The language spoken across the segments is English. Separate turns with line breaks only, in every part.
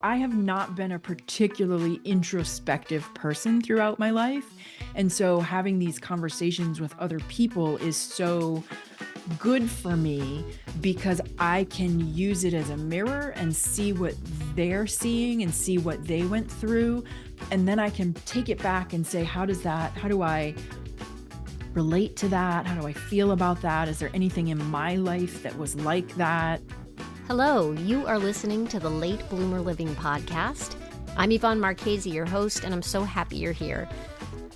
I have not been a particularly introspective person throughout my life. And so having these conversations with other people is so good for me because I can use it as a mirror and see what they're seeing and see what they went through. And then I can take it back and say, how do I relate to that? How do I feel about that? Is there anything in my life that was like that?
Hello, you are listening to the Late Bloomer Living podcast. I'm Yvonne Marchese, your host, and I'm so happy you're here.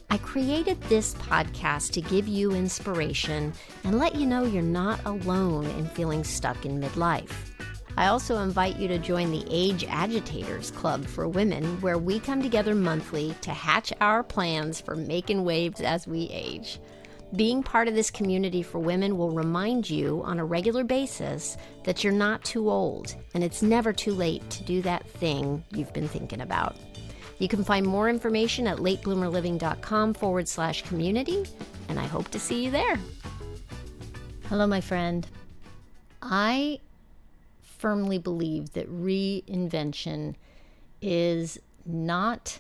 I created this podcast to give you inspiration and let you know you're not alone in feeling stuck in midlife. I also invite you to join the Age Agitators Club for women, where we come together monthly to hatch our plans for making waves as we age. Being part of this community for women will remind you on a regular basis that you're not too old, and it's never too late to do that thing you've been thinking about. You can find more information at latebloomerliving.com/community, and I hope to see you there. Hello, my friend. I firmly believe that reinvention is not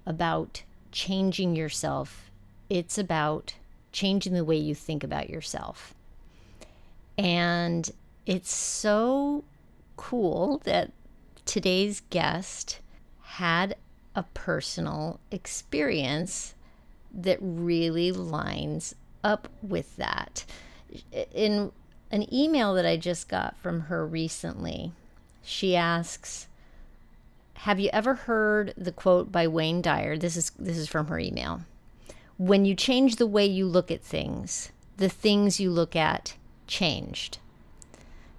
about changing yourself. It's about changing the way you think about yourself. And it's so cool that today's guest had a personal experience that really lines up with that. In an email that I just got from her recently, she asks, have you ever heard the quote by Wayne Dyer? This is from her email. When you change the way you look at things, the things you look at changed.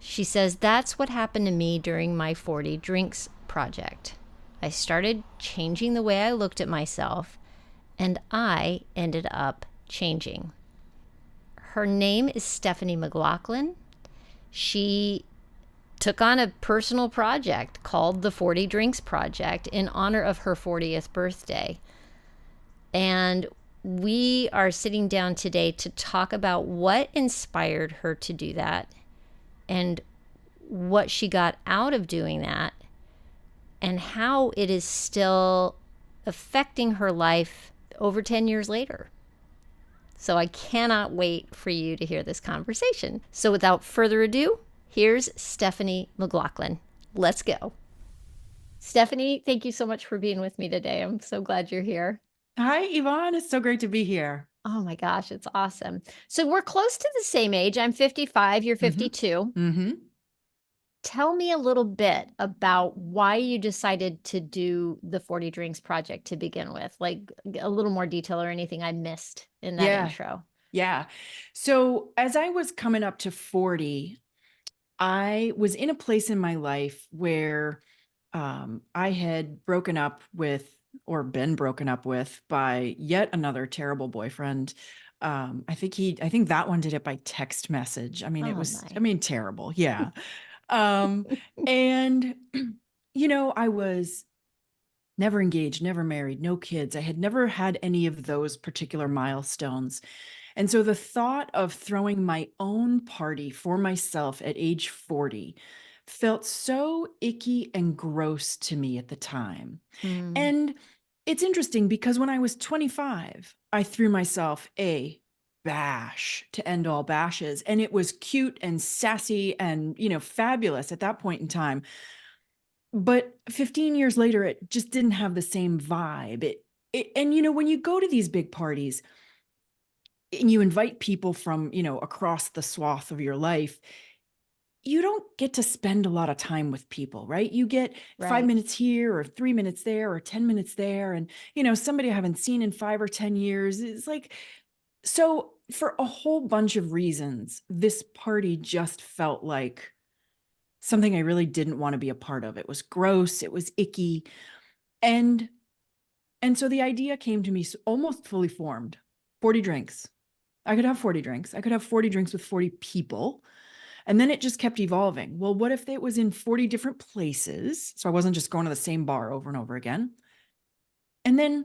She says, that's what happened to me during my 40 Drinks project. I started changing the way I looked at myself, and I ended up changing. Her name is Stephanie McLaughlin. She took on a personal project called the 40 Drinks Project in honor of her 40th birthday. And we are sitting down today to talk about what inspired her to do that and what she got out of doing that and how it is still affecting her life over 10 years later. So I cannot wait for you to hear this conversation. So without further ado, here's Stephanie McLaughlin. Let's go. Stephanie, thank you so much for being with me today. I'm so glad you're here.
Hi, Yvonne. It's so great to be here.
Oh my gosh, it's awesome. So we're close to the same age. I'm 55, you're 52.
Mm-hmm.
Tell me a little bit about why you decided to do the 40 Drinks Project to begin with, like a little more detail or anything I missed in that intro.
Yeah. So as I was coming up to 40, I was in a place in my life where I had broken up with or been broken up with by yet another terrible boyfriend. I think that one did it by text message. I mean, terrible. Yeah. And I was never engaged, never married, no kids. I had never had any of those particular milestones. And so the thought of throwing my own party for myself at age 40 felt so icky and gross to me at the time. And it's interesting because when I was 25, I threw myself a bash to end all bashes. And it was cute and sassy and, fabulous at that point in time. But 15 years later, it just didn't have the same vibe. And when you go to these big parties and you invite people from, across the swath of your life, you don't get to spend a lot of time with people, right? You get 5 minutes here or 3 minutes there or 10 minutes there. And, somebody I haven't seen in 5 or 10 years. It's like, so for a whole bunch of reasons, this party just felt like something I really didn't want to be a part of. It was gross. It was icky. And so the idea came to me almost fully formed. 40 drinks. I could have 40 drinks. I could have 40 drinks with 40 people. And then it just kept evolving. Well, what if it was in 40 different places? So I wasn't just going to the same bar over and over again. And then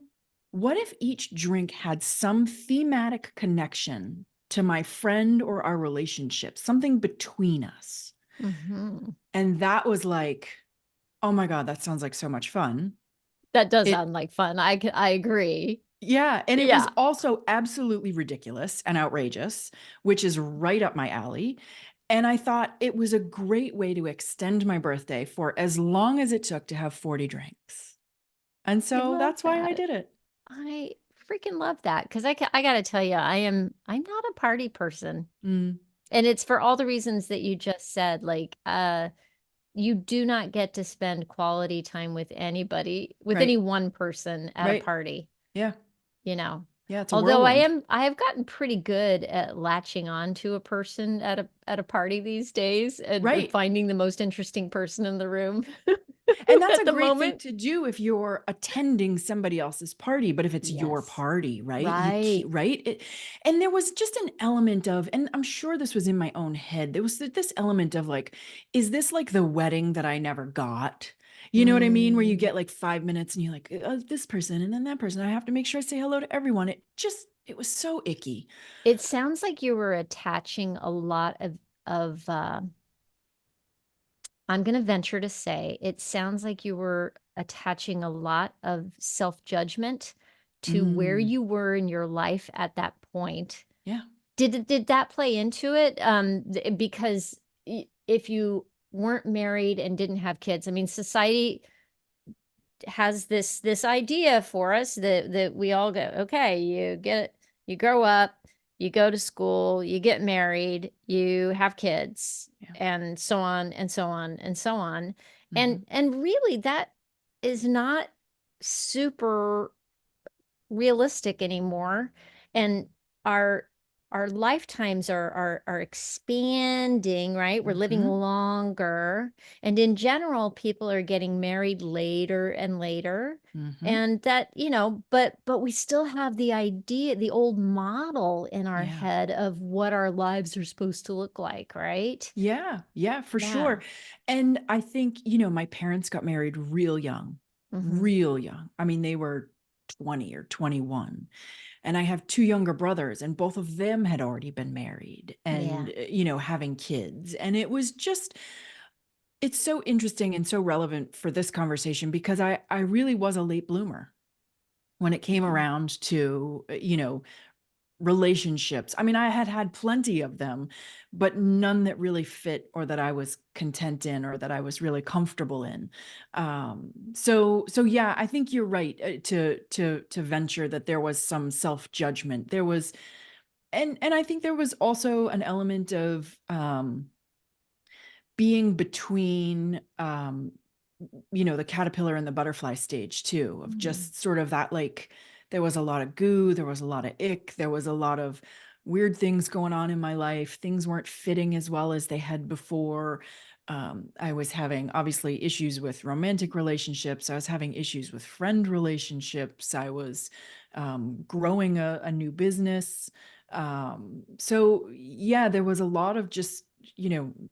what if each drink had some thematic connection to my friend or our relationship, something between us?
Mm-hmm.
And that was like Oh my God, that sounds like so much fun.
That does
It
sound like fun. I agree.
Yeah, and it was
Yeah.
also absolutely ridiculous and outrageous, which is right up my alley. And I thought it was a great way to extend my birthday for as long as it took to have 40 drinks. And
I
so
love
that's why I
that.
did it.
I freaking love that because I got to tell you, I'm not a party person.
Mm,
And it's for all the reasons that you just said. Like, you do not get to spend quality time with anybody, with any
right,
one person at a
right.
party,
Yeah,
you know.
yeah, it's a
Although
whirlwind.
I have gotten pretty good at latching on to a person at a party these days and
Right.
finding the most interesting person in the room
And that's a
at the
great thing
moment.
to do if you're attending somebody else's party, but if it's your
Yes.
party, right?
Right.
Right? And there was just an element of, and I'm sure this was in my own head, there was this element of like, is this like the wedding that I never got? You know what I mean? Where you
Mm.
get like 5 minutes and you're like, this person and then that person. I have to make sure I say hello to everyone. It was so icky.
It sounds like you were attaching a lot of I'm going to venture to say it sounds like you were attaching a lot of self-judgment to where
Mm,
you were in your life at that point.
yeah,
Did that play into it? Because if you weren't married and didn't have kids, I mean, society has this idea for us that we all go, okay, you grow up, you go to school, you get married, you have kids,
yeah.
and so on and so on and so on.
Hmm.
And really that is not super realistic anymore. And our our lifetimes are expanding, right? We're living
Hmm.
longer. And in general, people are getting married later and later.
Hmm.
And that, but we still have the idea, the old model in our
Yeah.
head of what our lives are supposed to look like, right?
Yeah, yeah, for
Yeah.
sure. And I think, my parents got married real young,
Hmm.
real young. I mean, they were 20 or 21. And I have two younger brothers, and both of them had already been married and,
Yeah.
having kids. And it's so interesting and so relevant for this conversation because I really was a late bloomer when it came
Yeah.
around to, relationships. I mean, I had had plenty of them, but none that really fit or that I was content in or that I was really comfortable in. So yeah, I think you're right to venture that there was some self-judgment. There was, and I think there was also an element of being between the caterpillar and the butterfly stage too, of
Mm.
just sort of that, like, there was a lot of goo, there was a lot of ick, there was a lot of weird things going on in my life. Things weren't fitting as well as they had before. I was having obviously issues with romantic relationships. I was having issues with friend relationships. I was growing a new business. So yeah, there was a lot of just,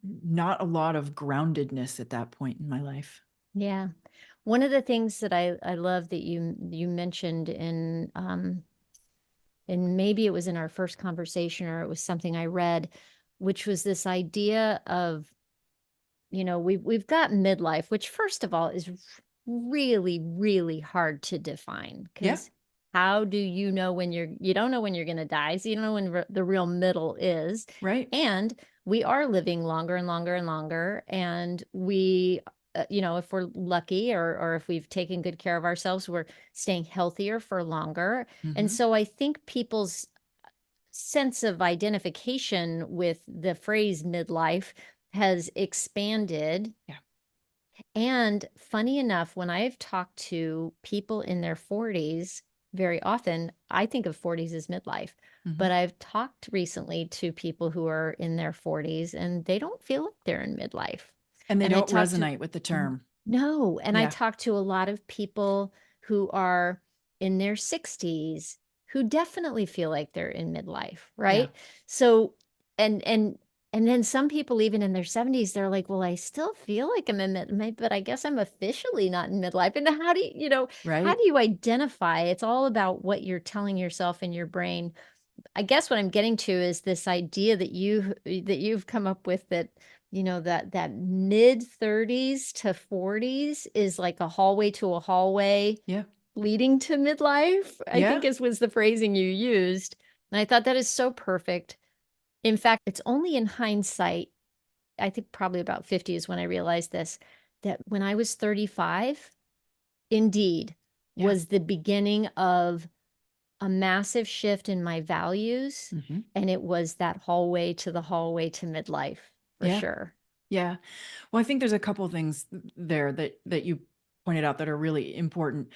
not a lot of groundedness at that point in my life.
Yeah. One of the things that I love that you mentioned in and maybe it was in our first conversation or it was something I read, which was this idea of, we've got midlife, which first of all is really, really hard to define
Yeah,
because how do you know when you don't know when you're going to die, so you don't know when the real middle is.
right.
And we are living longer and longer and longer, and we if we're lucky or if we've taken good care of ourselves, we're staying healthier for longer. And
Mhm.
so I think people's sense of identification with the phrase midlife has expanded.
Yeah.
And funny enough, when I've talked to people in their 40s, very often I think of 40s as midlife.
Mhm.
But I've talked recently to people who are in their 40s and they don't feel like they're in midlife.
And they
And I
don't
talked to,
resonate with the term.
no, and I
Yeah,
talked to a lot of people who are in their 60s who definitely feel like they're in midlife,
yeah,
right? So, and and and then some people even in their 70s, they're like, "Well, I still feel like I'm in but I guess I'm officially not in midlife." And how do how
right?
do you identify? It's all about what you're telling yourself in your brain. I guess what I'm getting to is this idea that you've come up with that that mid 30s to 40s is like a hallway to a hallway
Yeah.
leading to midlife, I
Yeah.
think was the phrasing you used. And I thought that is so perfect. In fact, it's only in hindsight, I think probably about 50 is when I realized this, that when I was 35, indeed,
Yeah.
was the beginning of a massive shift in my values.
Hmm.
And it was that hallway to midlife for
Yeah.
sure.
Yeah. Well, I think there's a couple of things there that you pointed out that are really important.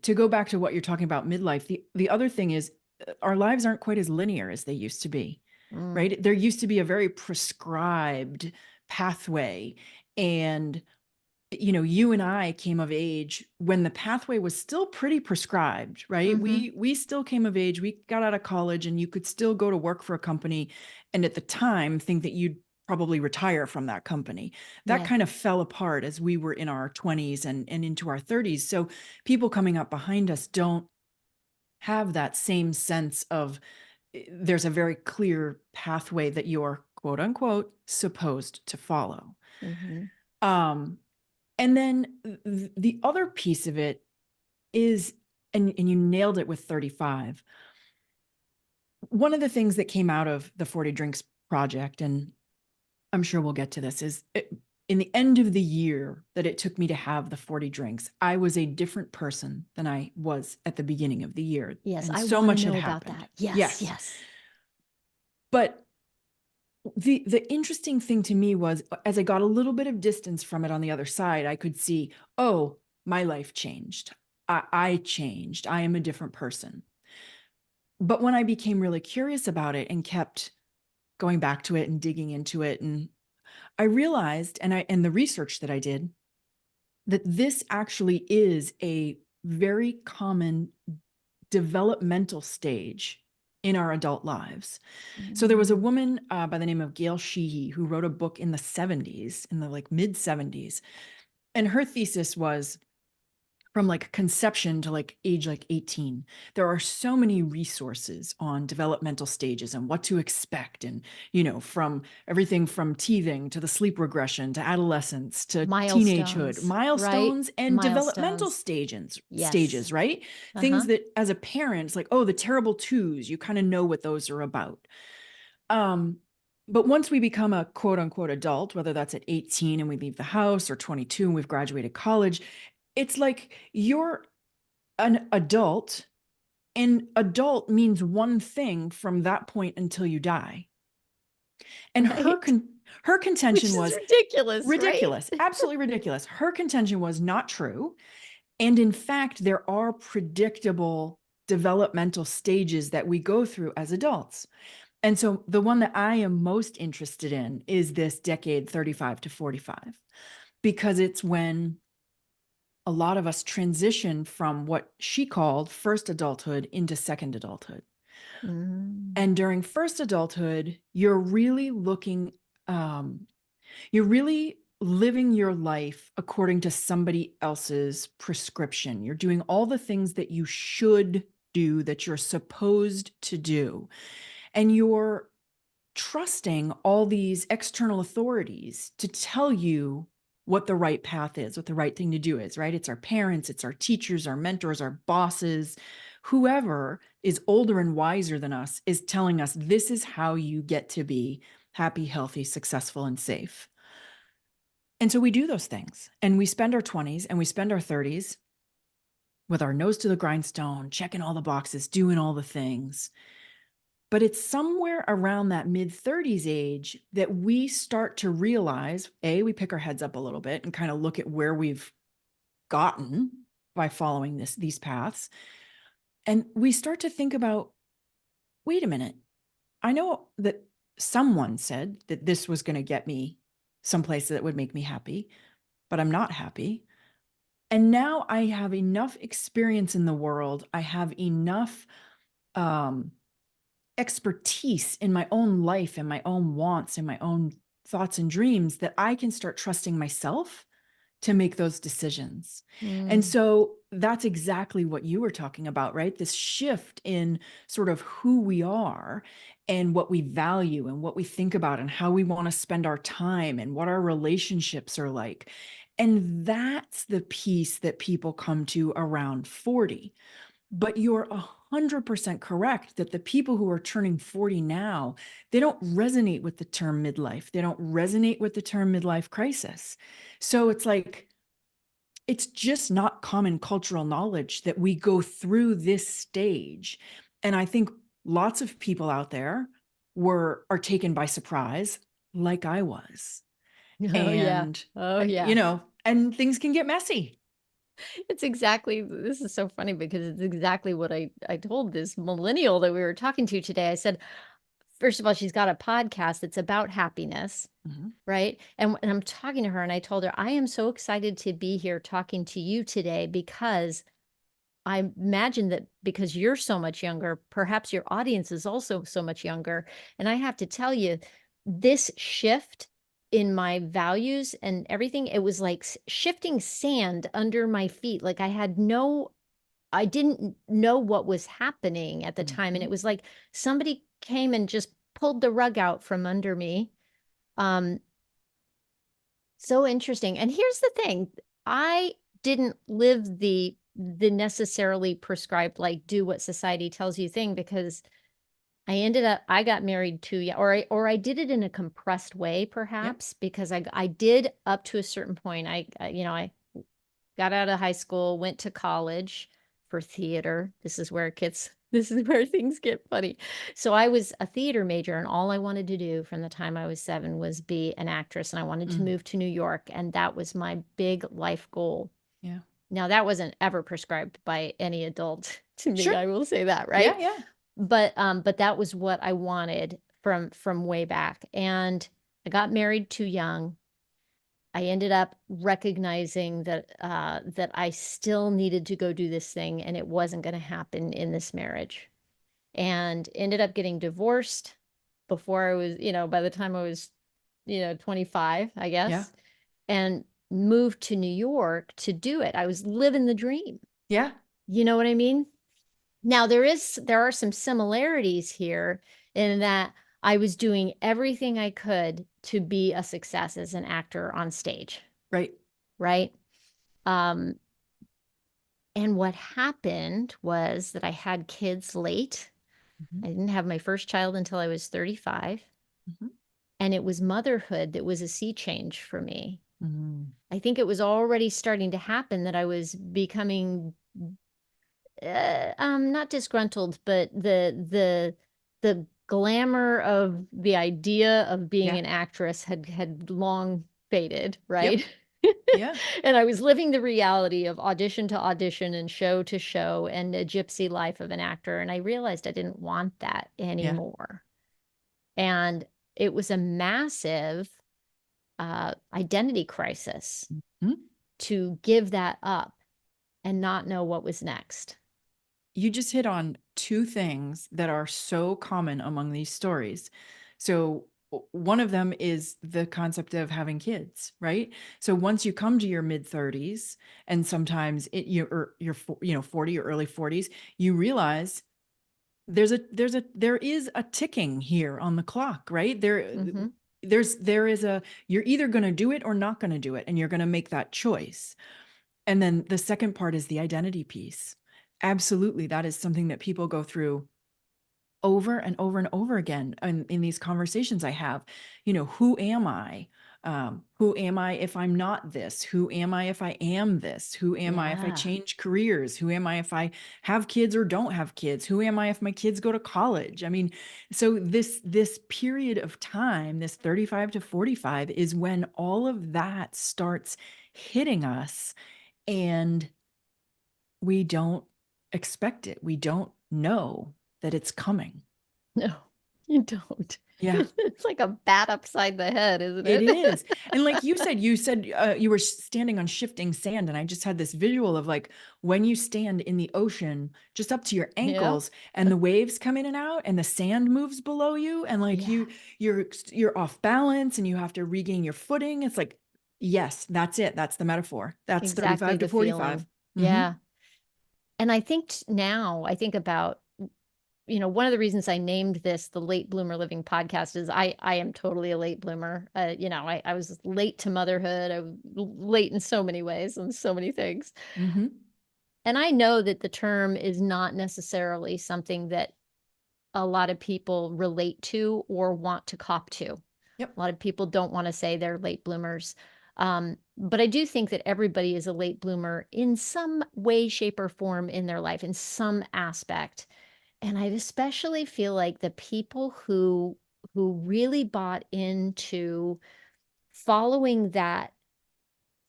To go back to what you're talking about midlife, the other thing is our lives aren't quite as linear as they used to be,
Mm,
right? There used to be a very prescribed pathway, and you and I came of age when the pathway was still pretty prescribed, right?
mm-hmm.
We still came of age. We got out of college and you could still go to work for a company and at the time think that you'd probably retire from that company. That
Yeah.
kind of fell apart as we were in our 20s and into our 30s. So people coming up behind us don't have that same sense of there's a very clear pathway that you're quote unquote supposed to follow.
Mm-hmm.
Um, and then the other piece of it is, and you nailed it with 35. One of the things that came out of the 40 Drinks project, and I'm sure we'll get to this, is in the end of the year that it took me to have the 40 drinks, I was a different person than I was at the beginning of the year.
Yes,
And
I
so
want to
much had
know about
happened.
that. Yes,
Yes.
yes.
But the interesting thing to me was as I got a little bit of distance from it on the other side, I could see, oh, my life changed. I changed. I am a different person. But when I became really curious about it and kept going back to it and digging into it, and I realized, and the research that I did, that this actually is a very common developmental stage in our adult lives. So there was a
Mm,
woman by the name of Gail Sheehy who wrote a book in the 70s, in the like mid 70s. And her thesis was from like conception to like age like 18, there are so many resources on developmental stages and what to expect, and from everything from teething to the sleep regression to adolescence to teenagehood,
milestones, right?
milestones and developmental
Milestones.
stages,
Yes.
right? Things
Uh-huh.
that as a parent, it's like, oh, the terrible twos, you kind of know what those are about. um but once we become a quote unquote adult, whether that's at 18 and we leave the house, or 22 and we've graduated college, it's like you're an adult, and adult means one thing from that point until you die. And
Right.
her
Which
contention
is
was
ridiculous, right?
ridiculous, absolutely ridiculous. Her contention was not true. And in fact, there are predictable developmental stages that we go through as adults. And so the one that I am most interested in is this decade 35 to 45, because it's when a lot of us transition from what she called first adulthood into second adulthood.
Mm,
And during first adulthood, um, you're really living your life according to somebody else's prescription. You're doing all the things that you should do, that you're supposed to do. And you're trusting all these external authorities to tell you what the right path is, what the right thing to do is, right? It's our parents, it's our teachers, our mentors, our bosses, whoever is older and wiser than us is telling us this is how you get to be happy, healthy, successful, and safe. And so we do those things, and we spend our 20s and we spend our 30s with our nose to the grindstone, checking all the boxes, doing all the things. But it's somewhere around that mid 30s age that we start to realize, A, we pick our heads up a little bit and kind of look at where we've gotten by following these paths. And we start to think about, wait a minute, I know that someone said that this was going to get me someplace that would make me happy, but I'm not happy. And now I have enough experience in the world. I have enough um, expertise in my own life and my own wants and my own thoughts and dreams that I can start trusting myself to make those decisions. And
Mm.
so that's exactly what you were talking about, right? This shift in sort of who we are and what we value and what we think about and how we want to spend our time and what our relationships are like. And that's the piece that people come to around 40. But you're 100% correct that the people who are turning 40 now, they don't resonate with the term midlife. They don't resonate with the term midlife crisis. So it's like, it's just not common cultural knowledge that we go through this stage. And I think lots of people out there are taken by surprise, like I was.
Oh, yeah.
And,
Oh, yeah.
and things can get messy.
It's exactly, this is so funny because it's exactly what I told this millennial that we were talking to today. I said, first of all, she's got a podcast that's about happiness,
Mhm.
right? And I'm talking to her and I told her, I am so excited to be here talking to you today because I imagine that because you're so much younger, perhaps your audience is also so much younger. And I have to tell you, this shift in my values and everything, it was like shifting sand under my feet. Like I didn't know what was happening at the time. And
Mhm.
it was like somebody came and just pulled the rug out from under me. Um, so interesting. And here's the thing. I didn't live the necessarily prescribed like do what society tells you thing because I got married too young, or I did it in a compressed way
Yep.
perhaps because I did up to a certain point. I got out of high school, went to college for theater. This is where things get funny. So I was a theater major, and all I wanted to do from the time I was 7 was be an actress, and I wanted to
Mm.
move to New York, and that was my big life goal.
Yeah.
Now, that wasn't ever prescribed by any adult to me,
Sure.
I will say that,
Yeah.
right?
Yeah.
But that was what I wanted from way back. And I got married too young. I ended up recognizing that I still needed to go do this thing and it wasn't going to happen in this marriage. And ended up getting divorced before I was, by the time I was, 25, I
Yeah.
guess, and moved to New York to do it. I was living the dream.
Yeah.
You know what I mean? Now there are some similarities here in that I was doing everything I could to be a success as an actor on stage,
Right.
right? Um, and what happened was that I had kids late.
Mhm.
I didn't have my first child until I was 35.
Mhm.
And it was motherhood that was a sea change for me.
Mhm.
I think it was already starting to happen that I was becoming not disgruntled, but the glamour of the idea of being
Yeah.
an actress had long faded,
Yep.
right?
Yeah.
And I was living the reality of audition to audition and show to show and a gypsy life of an actor. And I realized I didn't want that
Yeah.
anymore. And it was a massive identity crisis
Mhm.
to give that up and not know what was next.
You just hit on two things that are so common among these stories. So, one of them is the concept of having kids, right? So once you come to your mid 30s, and sometimes you're 40 or early 40s, you realize there is a ticking here on the clock, right?
Mm-hmm.
There is a, you're either going to do it or not going to do it, and you're going to make that choice. And then the second part is the identity piece. Absolutely, that is something that people go through over and over and over again in these conversations I have. Who am I? Who am I if I'm not this? Who am I if I am this? Who am I if I
Yeah.
change careers? Who am I if I have kids or don't have kids? Who am I if my kids go to college? I mean, so this period of time, this 35 to 45, is when all of that starts hitting us, and we don't expect it. We don't know that it's coming.
No, you don't.
Yeah,
It's like a bat upside the head, isn't
it
it?
is. And like you said you were standing on shifting sand, and I just had this visual of like when you stand in the ocean just up to your
Yeah.
ankles, and the waves come in and out, and the sand moves below you, and like
Yeah.
you're off balance, and you have to regain your footing. It's like Yes, that's it. That's the metaphor. That's
Exactly
35 to
the
45.
feeling.
Mm-hmm.
Yeah. And I think now I think about, one of the reasons I named this the Late Bloomer Living podcast is I am totally a late bloomer. I was late to motherhood. I was late in so many ways and so many things.
Mm-hmm.
And I know that the term is not necessarily something that a lot of people relate to or want to cop to.
Yep.
A lot of people don't want to say they're late bloomers. But I do think that everybody is a late bloomer in some way, shape, or form in their life, in some aspect. And I especially feel like the people who really bought into following that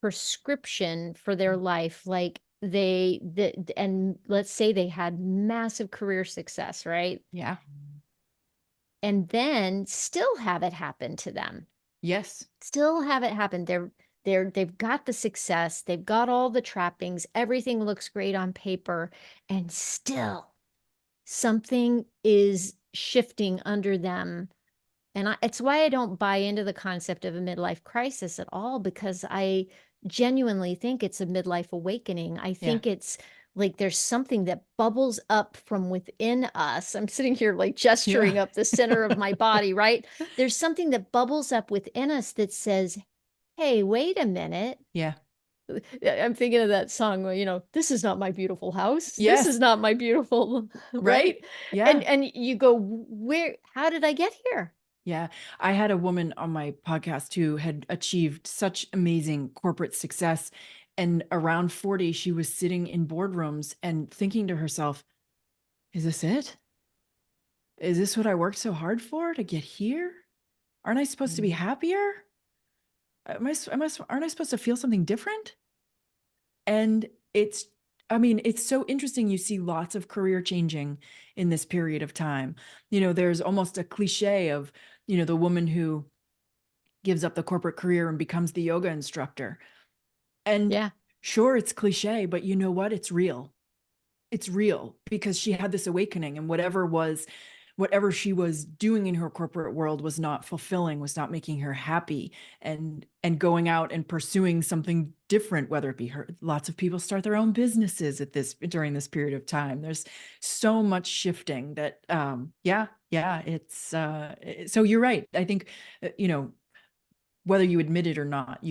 prescription for their life, like and let's say they had massive career success, right?
Yeah.
And then still have it happen to them.
Yes.
Still have it happen. They've got the success, they've got all the trappings, everything looks great on paper, and still something is shifting under them. And it's why I don't buy into the concept of a midlife crisis at all, because I genuinely think it's a midlife awakening. I
Yeah.
think it's like there's something that bubbles up from within us. I'm sitting here like gesturing
Yeah.
up the center of my body, right? There's something that bubbles up within us that says, hey, wait a minute.
Yeah.
I'm thinking of that song where, this is not my beautiful house. This is
Yes.
not my beautiful, right?
Right. Yeah.
And you go, how did I get here?
Yeah. I had a woman on my podcast who had achieved such amazing corporate success. And around 40, she was sitting in boardrooms and thinking to herself, is this it? Is this what I worked so hard for to get here? Aren't I supposed to be
Mm.
happier? Aren't I supposed to feel something different? And it's so interesting. You see lots of career changing in this period of time. There's almost a cliche of, the woman who gives up the corporate career and becomes the yoga instructor. And
Yeah.
sure, it's cliche, but you know what? It's real. It's real because she had this awakening, and whatever she was doing in her corporate world was not fulfilling, was not making her happy, and going out and pursuing something different, whether it be her. Lots of people start their own businesses during this period of time. There's so much shifting that yeah, it's so you're right. I think whether you admit it or not,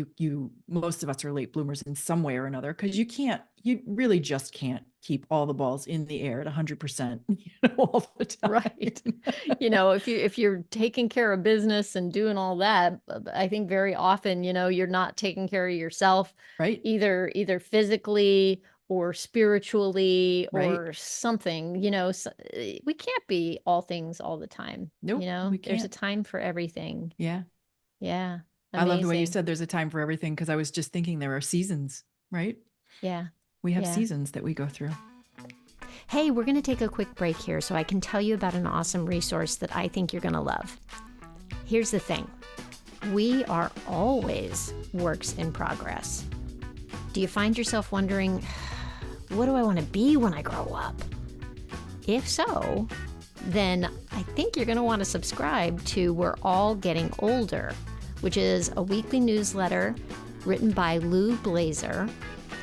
most of us are late bloomers in some way or another, because you really just can't keep all the balls in the air at 100%, all the
Right.
time.
If you're taking care of business and doing all that, I think very often, you're not taking care of yourself,
Right.
either physically or spiritually
Right.
or something, we can't be all things all the time,
Nope, we
there's a
can't.
time for everything.
Yeah.
Yeah.
I love the way you
Amazing.
said there's a time for everything, because I was just thinking there are seasons, right?
Yeah.
We have
Yeah.
seasons that we go through.
Hey, we're going to take a quick break here so I can tell you about an awesome resource that I think you're going to love. Here's the thing. We are always works in progress. Do you find yourself wondering, what do I want to be when I grow up? If so, then I think you're going to want to subscribe to We're All Getting Older, which is a weekly newsletter written by Lou Blazer.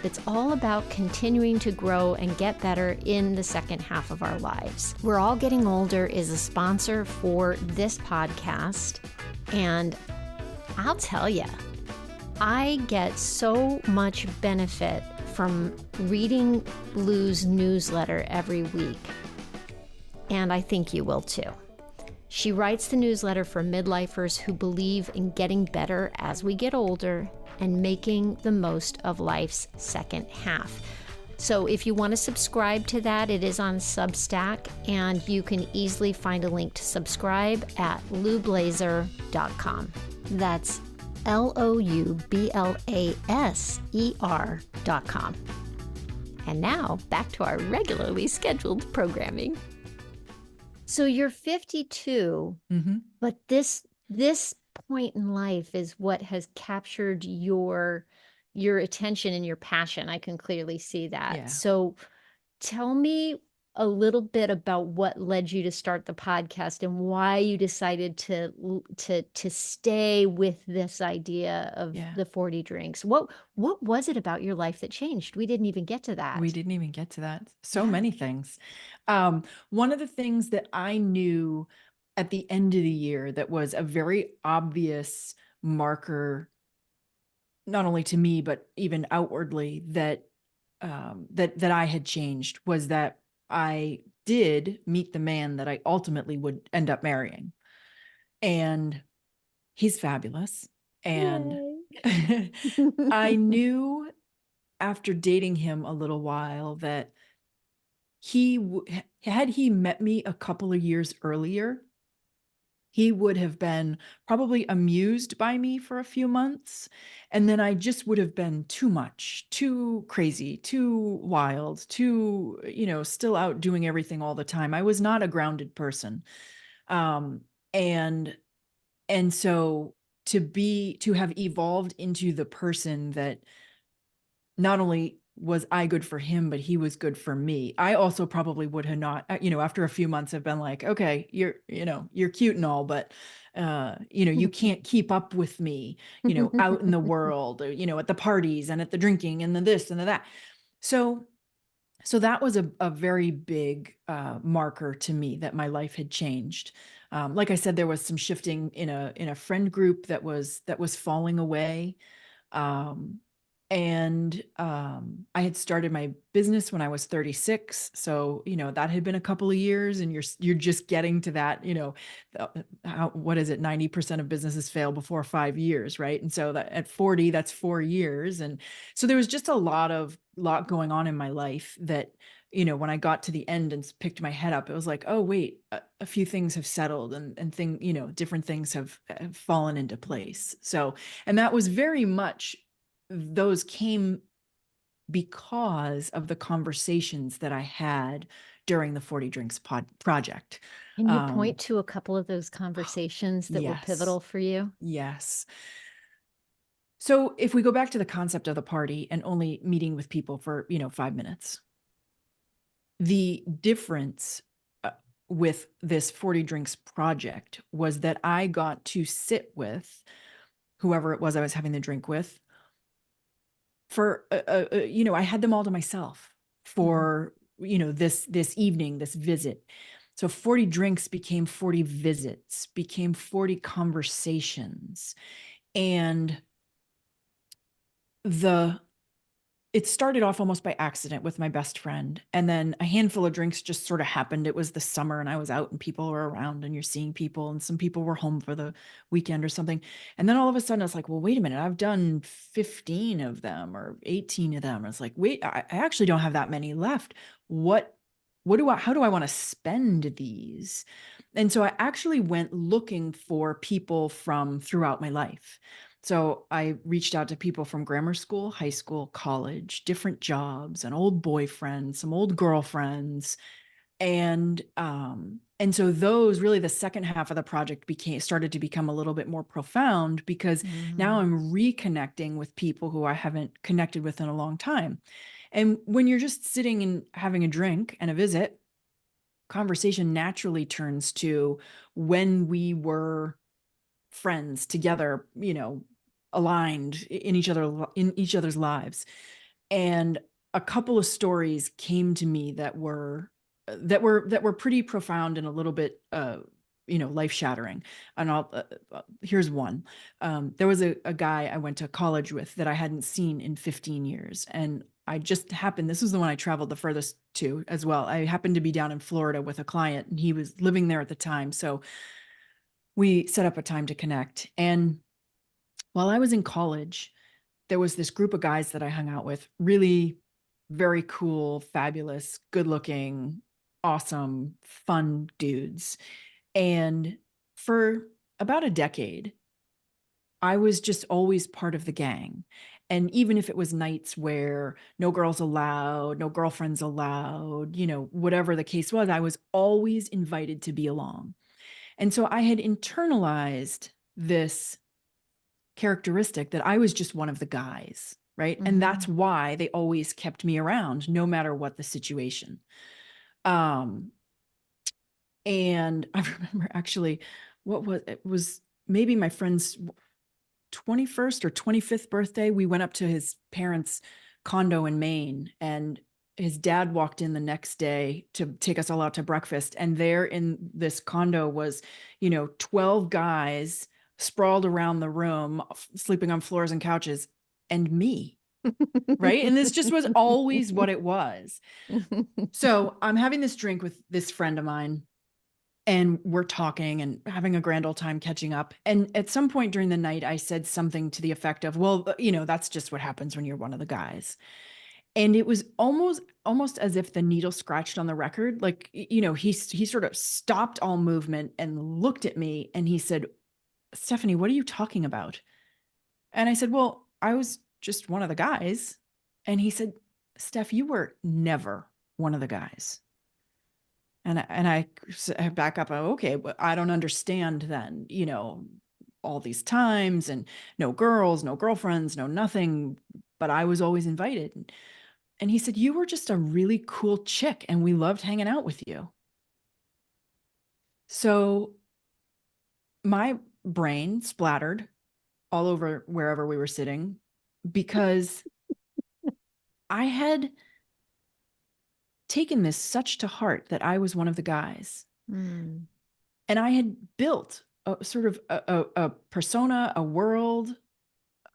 It's all about continuing to grow and get better in the second half of our lives. We're All Getting Older is a sponsor for this podcast, and I'll tell you, I get so much benefit from reading Lou's newsletter every week, and I think you will too. She writes the newsletter for midlifers who believe in getting better as we get older and making the most of life's second half. So if you want to subscribe to that, it is on Substack, and you can easily find a link to subscribe at loublazer.com. That's loublaser.com. And now back to our regularly scheduled programming. So you're 52,
Mm-hmm.
but this point in life is what has captured your attention and your passion. I can clearly see that.
Yeah.
So tell me a little bit about what led you to start the podcast and why you decided to stay with this idea of
Yeah.
the 40 drinks. What was it about your life that changed? We didn't even get to
We
that.
didn't even get to that. So
Yeah.
many things. One of the things that I knew at the end of the year that was a very obvious marker, not only to me, but even outwardly, that I had changed was that I did meet the man that I ultimately would end up marrying. And he's fabulous. And
Yay.
I knew after dating him a little while that had he met me a couple of years earlier, he would have been probably amused by me for a few months. And then I just would have been too much, too crazy, too wild, too, still out doing everything all the time. I was not a grounded person. Um, and, and so to have evolved into the person that not only was I good for him, but he was good for me. I also probably would have not, after a few months have been like, okay, you're cute and all, but you can't keep up with me, out in the world, or, at the parties and at the drinking and the this and the that. So, so that was a very big marker to me that my life had changed. Like I said, there was some shifting in a friend group that was falling away. um, I had started my business when I was 36. So, that had been a couple of years, and you're just getting to that, what is it? 90% of businesses fail before 5 years, right? And so that at 40, that's 4 years. And so there was just a lot going on in my life that, when I got to the end and picked my head up, it was like, oh, wait, a few things have settled, and different things have fallen into place. So, and that was very much, those came because of the conversations that I had during the 40 Drinks project.
Can you
Um,
point to a couple of those conversations that were
yes,
pivotal for you?
yes. So if we go back to the concept of the party and only meeting with people for, 5 minutes, the difference with this 40 Drinks project was that I got to sit with whoever it was I was having the drink with for I had them all to myself
Mhm.
for this evening, this visit. So 40 drinks became 40 visits, became 40 conversations. And the it started off almost by accident with my best friend. And then a handful of drinks just sort of happened. It was the summer and I was out and people were around and you're seeing people, and some people were home for the weekend or something. And then all of a sudden it's like, well, wait a minute, I've done 15 of them or 18 of them. And it's like, wait, I actually don't have that many left. What, how do I want to spend these? And so I actually went looking for people from throughout my life. So I reached out to people from grammar school, high school, college, different jobs, an old boyfriend, some old girlfriends. And so those really, the second half of the project started to become a little bit more profound, because now
Mhm.
I'm reconnecting with people who I haven't connected with in a long time. And when you're just sitting and having a drink and a visit, conversation naturally turns to when we were friends together, aligned in each other's lives. And a couple of stories came to me that were pretty profound and a little bit life shattering. And here's one. There was a guy I went to college with that I hadn't seen in 15 years, and this was the one I traveled the furthest to as well. I happened to be down in Florida with a client, and he was living there at the time. So we set up a time to connect. And while I was in college, there was this group of guys that I hung out with, really very cool, fabulous, good looking, awesome, fun dudes. And for about a decade, I was just always part of the gang. And even if it was nights where no girls allowed, no girlfriends allowed, whatever the case was, I was always invited to be along. And so I had internalized this characteristic that I was just one of the guys, right? And that's
Mhm.
why they always kept me around no matter what the situation. Um, and I remember actually it was maybe my friend's 21st or 25th birthday. We went up to his parents' condo in Maine, and his dad walked in the next day to take us all out to breakfast. And there in this condo was, 12 guys sprawled around the room, sleeping on floors and couches, and me. Right. And this just was always what it was. So I'm having this drink with this friend of mine, and we're talking and having a grand old time catching up. And at some point during the night, I said something to the effect of, well, that's just what happens when you're one of the guys. And it was almost as if the needle scratched on the record. Like, he sort of stopped all movement and looked at me, and he said, Stephanie, what are you talking about? And I said, well, I was just one of the guys. And he said, Steph, you were never one of the guys. And I back up. Okay, but I don't understand then, all these times, and no girls, no girlfriends, no nothing, but I was always invited. And he said, you were just a really cool chick, and we loved hanging out with you. So my brain splattered all over wherever we were sitting, because I had taken this such to heart that I was one of the guys.
Mm.
And I had built a sort of a persona, a world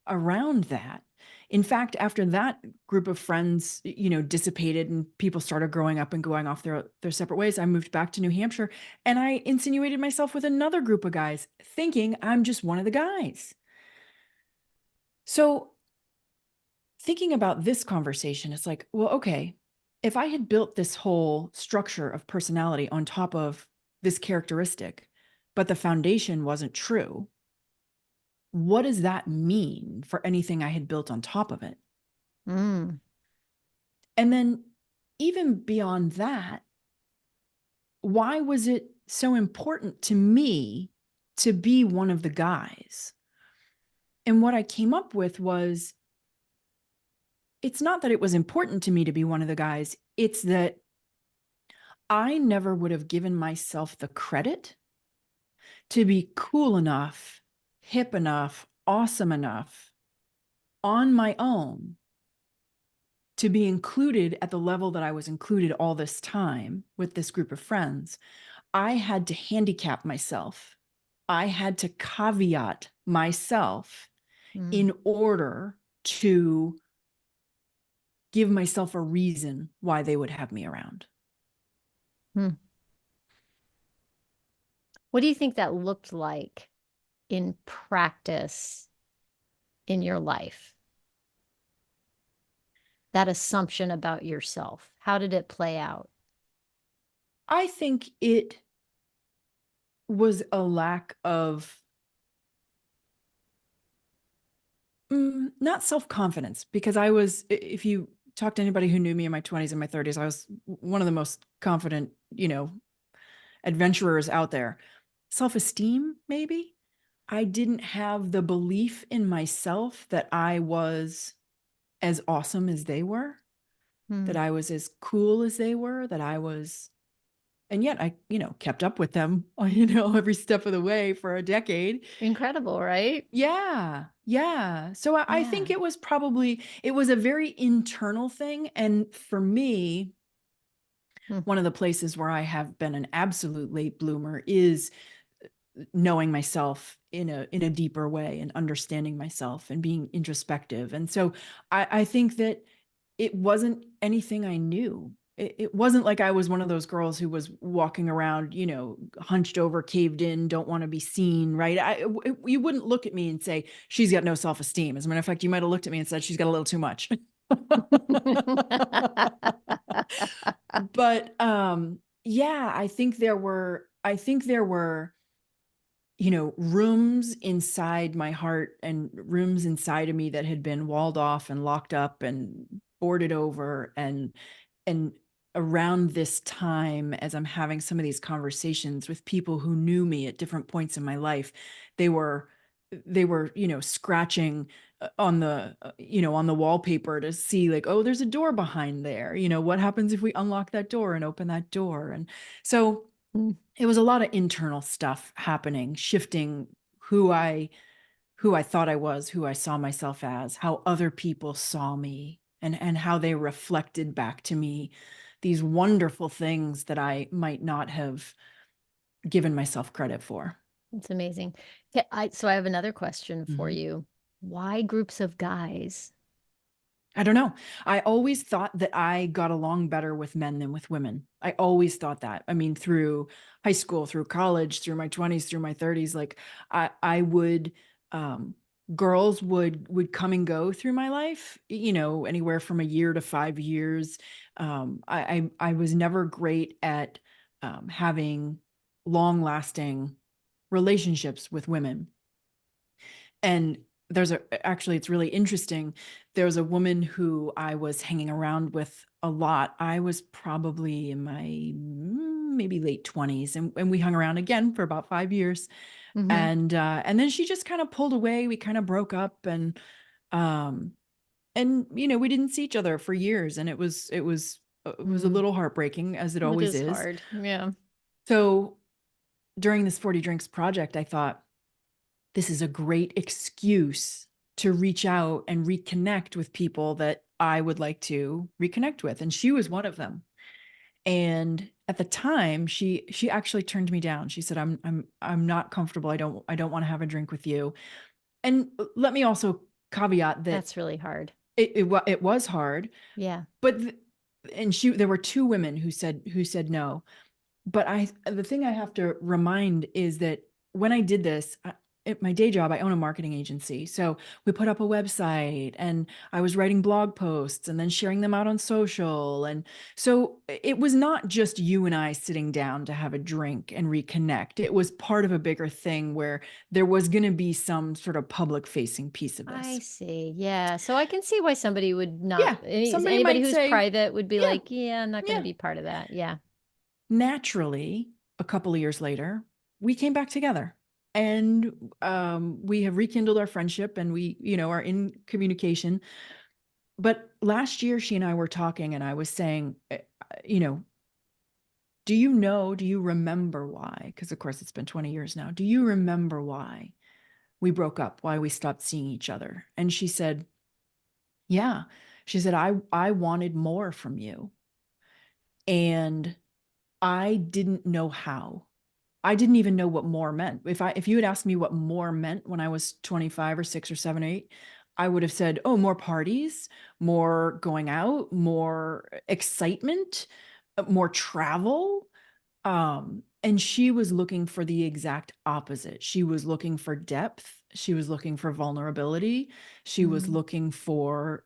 around that. In fact, after that group of friends, dissipated and people started growing up and going off their separate ways, I moved back to New Hampshire, and I insinuated myself with another group of guys, thinking I'm just one of the guys. So thinking about this conversation, it's like, well, okay, if I had built this whole structure of personality on top of this characteristic, but the foundation wasn't true, what does that mean for anything I had built on top of it?
Mm.
And then, even beyond that, why was it so important to me to be one of the guys? And what I came up with was, it's not that it was important to me to be one of the guys, it's that I never would have given myself the credit to be cool enough, hip enough, awesome enough on my own to be included at the level that I was included all this time with this group of friends. I had to handicap myself. I had to caveat myself
Mm.
in order to give myself a reason why they would have me around.
Mm. What do you think that looked like in practice in your life? That assumption about yourself. How did it play out?
I think it was a lack of not self-confidence, because if you talk to anybody who knew me in my 20s and my 30s, I was one of the most confident, adventurers out there. Self-esteem, maybe. I didn't have the belief in myself that I was as awesome as they were, that
Mm.
I was as cool as they were, and yet I, kept up with them, every step of the way for a decade.
Incredible, right?
Yeah. Yeah. So I think
Yeah.
it was a very internal thing. And for me,
Mm.
one of the places where I have been an absolute late bloomer is knowing myself in a deeper way, and understanding myself and being introspective. And so I think that it wasn't anything I knew. It wasn't like I was one of those girls who was walking around, hunched over, caved in, don't want to be seen, right? You wouldn't look at me and say, she's got no self-esteem. As a matter of fact, you might have looked at me and said, she's got a little too much. But yeah, I think there were rooms inside my heart and rooms inside of me that had been walled off and locked up and boarded over. And around this time, as I'm having some of these conversations with people who knew me at different points in my life, they were they were, scratching on the wallpaper to see like, oh, there's a door behind there. What happens if we unlock that door and open that door? And so
Mm.
it was a lot of internal stuff happening, shifting who I thought I was, who I saw myself as, how other people saw me, and how they reflected back to me these wonderful things that I might not have given myself credit for.
It's amazing. Okay, so I have another question for
Mhm.
you. Why groups of guys?
I don't know. I always thought that I got along better with men than with women. I always thought that. I mean, through high school, through college, through my 20s, through my 30s, like I would um girls would come and go through my life, anywhere from a year to 5 years. I was never great at having long-lasting relationships with women. And actually, it's really interesting. There's a woman who I was hanging around with a lot. I was probably in my maybe late 20s, and we hung around again for about 5 years.
Mm-hmm.
And then she just kind of pulled away. We kind of broke up, um and we didn't see each other for years, and it was a
Mm.
little heartbreaking, as it
It
always
is
is.
hard. Yeah.
So during this 40 Drinks project, I thought, this is a great excuse to reach out and reconnect with people that I would like to reconnect with. And she was one of them. And at the time, she actually turned me down. She said, I'm not comfortable. I don't want to have a drink with you. And let me also caveat that
That's really hard.
it was hard,
Yeah.
but and there were two women who said no. But the thing I have to remind is that when I did this, at my day job, I own a marketing agency. So we put up a website, and I was writing blog posts and then sharing them out on social. And so it was not just you and I sitting down to have a drink and reconnect. It was part of a bigger thing where there was going to be some sort of public facing piece of
I
this.
see. Yeah. So I can see why somebody would not,
Yeah. Somebody
anybody
might
who's
say,
private would be
yeah,
like, yeah, I'm not going to
yeah.
be part of that. Yeah.
Naturally, a couple of years later, we came back together, and we have rekindled our friendship, and we, are in communication. But last year, she and I were talking, and I was saying, you know, do you remember why? Because of course it's been 20 years now. Do you remember why we broke up, why we stopped seeing each other? And she said, yeah. She said, I wanted more from you, and I didn't know how. I didn't even know what more meant. If you had asked me what more meant when I was 25 or 6 or 7 or 8, I would have said, "Oh, more parties, more going out, more excitement, more travel." And she was looking for the exact opposite. She was looking for depth. She was looking for vulnerability. She was
Mm.
looking for,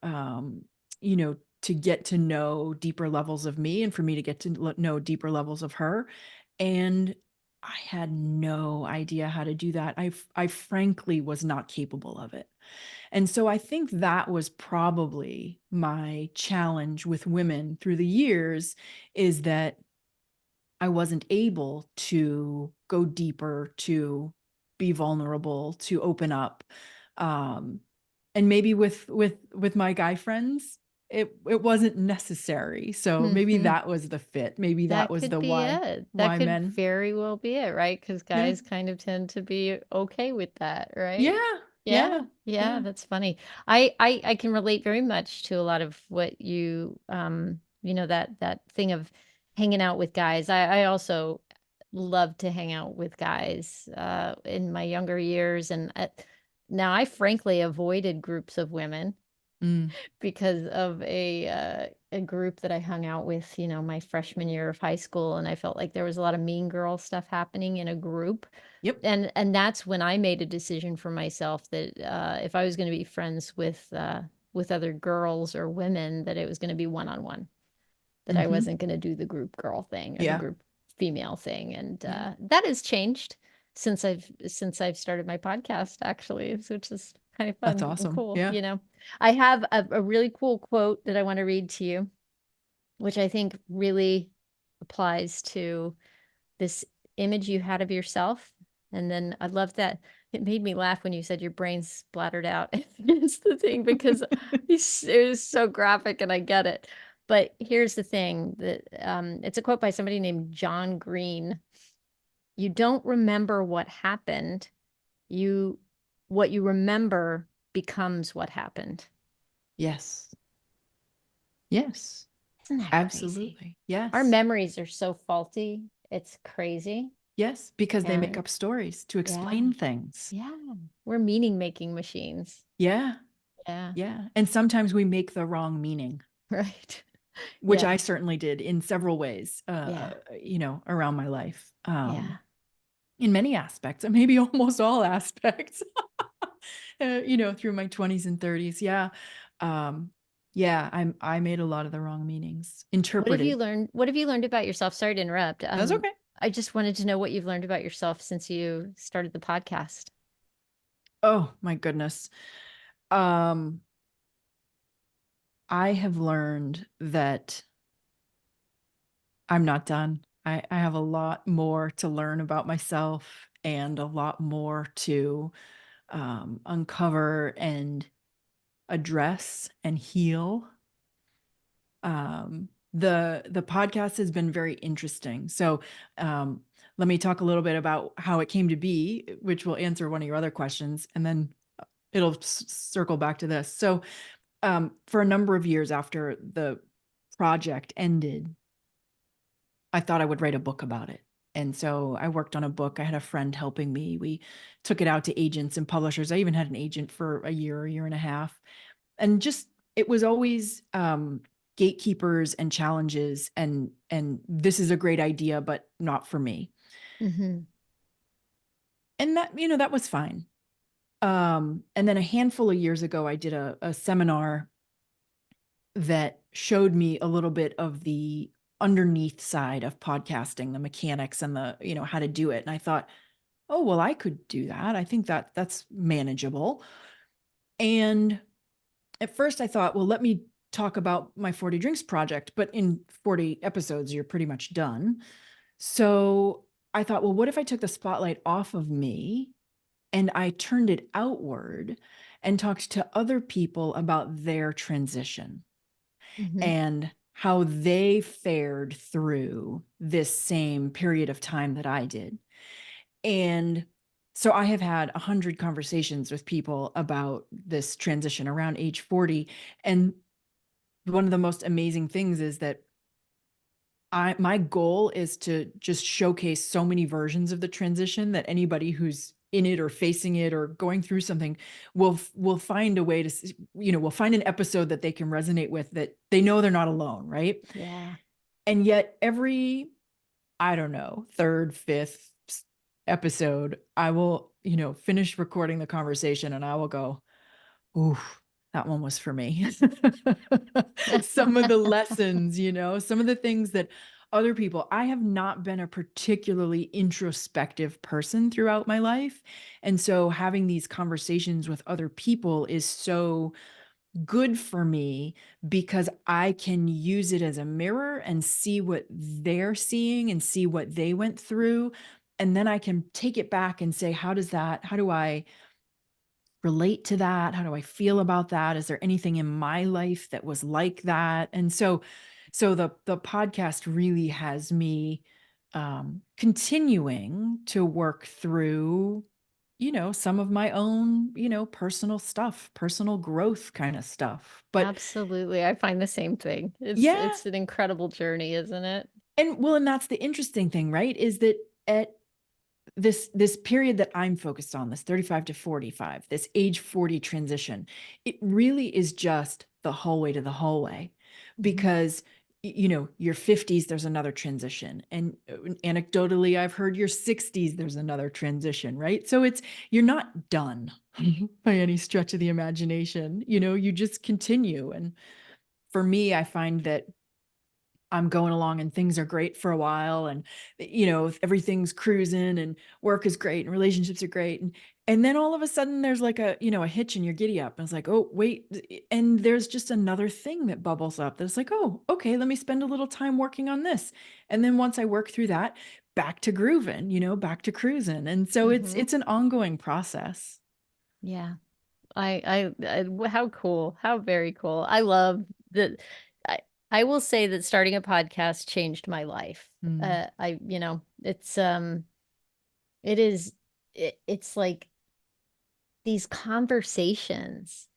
to get to know deeper levels of me, and for me to get to know deeper levels of her. And I had no idea how to do that. I frankly was not capable of it. And so I think that was probably my challenge with women through the years, is that I wasn't able to go deeper, to be vulnerable, to open up. Um, and maybe with my guy friends, it wasn't necessary. So maybe
Hmm.
that was the fit. Maybe that
That
was
could
the
be
why
it. That
why
could
men.
very well be it, right? Because
Yeah.
guys kind of tend to be okay with that, right?
Yeah.
Yeah,
Yeah.
yeah,
Yeah.
that's funny. I can relate very much to a lot of what that thing of hanging out with guys. I also love to hang out with guys in my younger years, and now I frankly avoided groups of women
Mm.
because of a group that I hung out with, my freshman year of high school, and I felt like there was a lot of mean girl stuff happening in a group.
Yep.
And that's when I made a decision for myself that if I was going to be friends with other girls or women, that it was going to be one-on-one, that I
Hmm.
wasn't going to do the group girl thing or the
Yeah.
group female thing. And
Yeah.
that has changed since I've started my podcast, actually, which is kind of
That's
fun and
awesome.
cool.
Yeah.
I have a really cool quote that I want to read to you, which I think really applies to this image you had of yourself. And then I love that It made me laugh when you said your brain splattered out. It's the thing because it was so graphic and I get it. But here's the thing that it's a quote by somebody named John Green. You don't remember what happened. You what you remember becomes what happened.
Yes. Yes.
Isn't that crazy?
Absolutely.
Our
Yes.
memories are so faulty. It's crazy.
Yes, because they make
And
up stories to
yeah,
explain things.
yeah. We're meaning making machines.
Yeah.
Yeah,
Yeah. And sometimes we make the wrong meaning,
right.
which
Yeah,
I certainly did in several ways,
yeah,
around my life,
yeah.
in many aspects, and maybe almost all aspects, through my 20s and 30s. Yeah. Um, yeah, I made a lot of the wrong meanings interpreted.
What have you learned about yourself? Sorry to interrupt.
That's okay.
I just wanted to know what you've learned about yourself since you started the podcast.
Oh my goodness. Um, I have learned that I'm not done. I have a lot more to learn about myself and a lot more to uncover and address and heal. The podcast has been very interesting. So let me talk a little bit about how it came to be, which will answer one of your other questions, and then it'll circle back to this. So for a number of years after the project ended, I thought I would write a book about it. And so I worked on a book. I had a friend helping me. We took it out to agents and publishers. I even had an agent for a year and a half. And just it was always gatekeepers and challenges and this is a great idea, but not for me.
Mm-hmm.
And that was fine. And then a handful of years ago, I did a seminar that showed me a little bit of the underneath side of podcasting, the mechanics and how to do it. And I thought, oh, well, I could do that. I think that's manageable. And at first I thought, well, let me talk about my 40 Drinks project, but in 40 episodes, you're pretty much done. So I thought, well, what if I took the spotlight off of me and I turned it outward and talked to other people about their transition
Mm-hmm.
and how they fared through this same period of time that I did. And so I have had 100 conversations with people about this transition around age 40. And one of the most amazing things is that my goal is to just showcase so many versions of the transition that anybody who's in it or facing it or going through something will find a way to, will find an episode that they can resonate with, that they know they're not alone, right?
Yeah.
And yet every, I don't know, third, fifth episode, I will, finish recording the conversation and I will go, ooh, that one was for me. Some of the lessons, some of the things that other people, I have not been a particularly introspective person throughout my life. And so having these conversations with other people is so good for me because I can use it as a mirror and see what they're seeing and see what they went through. And then I can take it back and say, how do I relate to that? How do I feel about that? Is there anything in my life that was like that? And so the podcast really has me continuing to work through, some of my own, personal stuff, personal growth kind of stuff. But
Absolutely. I find the same thing.
yeah,
It's an incredible journey, isn't it?
and that's the interesting thing, right? Is that at this period that I'm focused on, this 35 to 45, this age 40 transition, it really is just the hallway to the hallway.
Mm-hmm.
Because your 50s, there's another transition, and anecdotally I've heard your 60s, there's another transition, right? So you're not done by any stretch of the imagination. You just continue. And for me, I find that I'm going along and things are great for a while, and everything's cruising and work is great and relationships are great, And then all of a sudden there's like a hitch in your giddy up. And it's like, oh, wait. And there's just another thing that bubbles up that's like, oh, okay, let me spend a little time working on this. And then once I work through that, back to grooving, back to cruising. And so
Mm-hmm.
it's an ongoing process.
Yeah. How cool. How very cool. I love that. I, I will say that starting a podcast changed my life.
Mm,
It is, it's like these conversations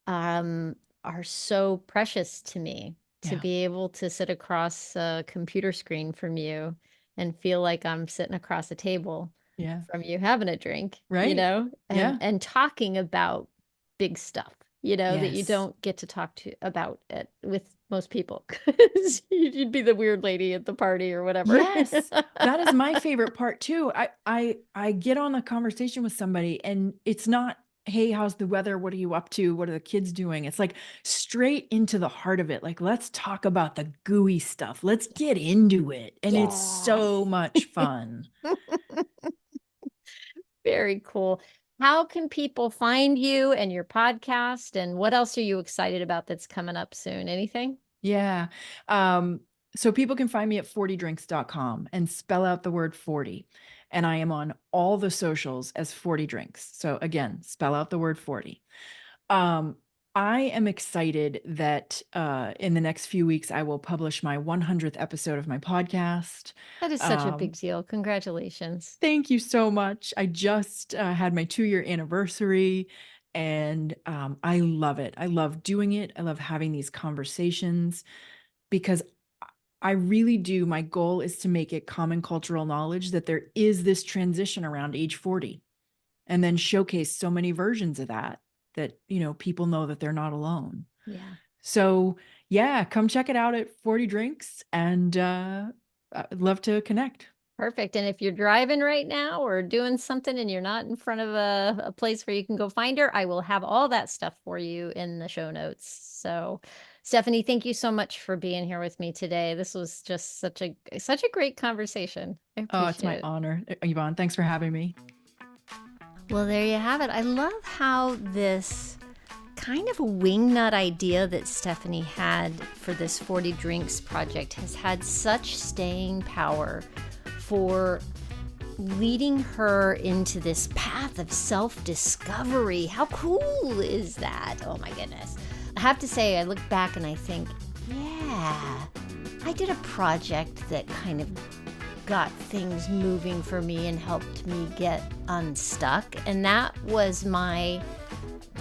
um, are so precious to me to
yeah.
be able to sit across a computer screen from you and feel like I'm sitting across a table
Yeah.
from you having a drink,
Right.
and
Yeah.
talking about big stuff, that you
Yes.
don't get to talk to about it with most people because you'd be the weird lady at the party or whatever.
Yes. That is my favorite part too. I get on a conversation with somebody and it's not, hey, how's the weather? What are you up to? What are the kids doing? It's like straight into the heart of it. Like, let's talk about the gooey stuff. Let's get into it. And it's so
Yes.
much fun.
Very cool. How can people find you and your podcast? And what else are you excited about that's coming up soon? Anything?
Yeah. Um, so people can find me at 40drinks.com and spell out the word 40. And I am on all the socials as 40 drinks. So again, spell out the word 40. Um, I am excited that in the next few weeks, I will publish my 100th episode of my podcast.
That is such a big
Um,
deal. Congratulations.
Thank you so much. I just had my 2-year anniversary and I love it. I love doing it. I love having these conversations because I really do. My goal is to make it common cultural knowledge that there is this transition around age 40 and then showcase so many versions of that people know that they're not alone.
Yeah.
So yeah, come check it out at 40 Drinks and I'd love to connect.
Perfect. And if you're driving right now or doing something and you're not in front of a place where you can go find her, I will have all that stuff for you in the show notes. So, Stephanie, thank you so much for being here with me today. This was just such a great conversation. I
Oh, it's
appreciate
my
it.
honor. Yvonne, thanks for having me.
Well, there you have it. I love how this kind of a wingnut idea that Stephanie had for this 40 Drinks project has had such staying power for leading her into this path of self-discovery. How cool is that? Oh my goodness. I have to say, I look back and I think, yeah, I did a project that kind of got things moving for me and helped me get unstuck. And that was my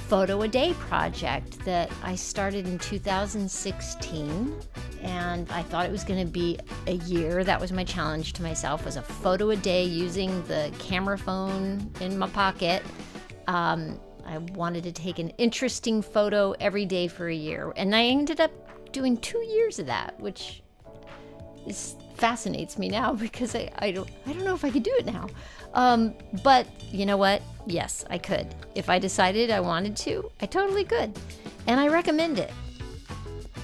photo a day project that I started in 2016. And I thought it was going to be a year. That was my challenge to myself, was a photo a day using the camera phone in my pocket. I wanted to take an interesting photo every day for a year. And I ended up doing 2 years of that, which fascinates me now because I don't know if I could do it now. But you know what? Yes, I could. If I decided I wanted to, I totally could. And I recommend it.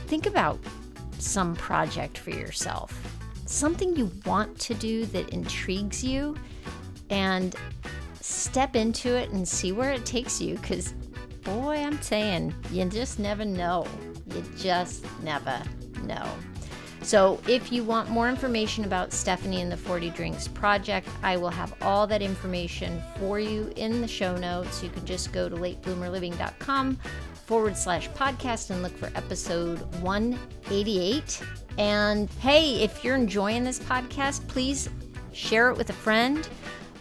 Think about some project for yourself, something you want to do that intrigues you, and step into it and see where it takes you. Because boy, I'm saying, you just never know. You just never know. So if you want more information about Stephanie and the 40 Drinks project, I will have all that information for you in the show notes. You can just go to latebloomerliving.com/podcast and look for episode 188. And hey, if you're enjoying this podcast, please share it with a friend,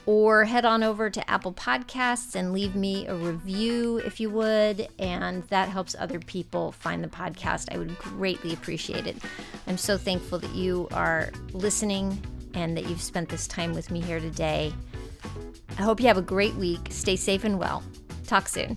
or head on over to Apple Podcasts and leave me a review if you would, and that helps other people find the podcast. I would greatly appreciate it. I'm so thankful that you are listening and that you've spent this time with me here today. I hope you have a great week. Stay safe and well. Talk soon.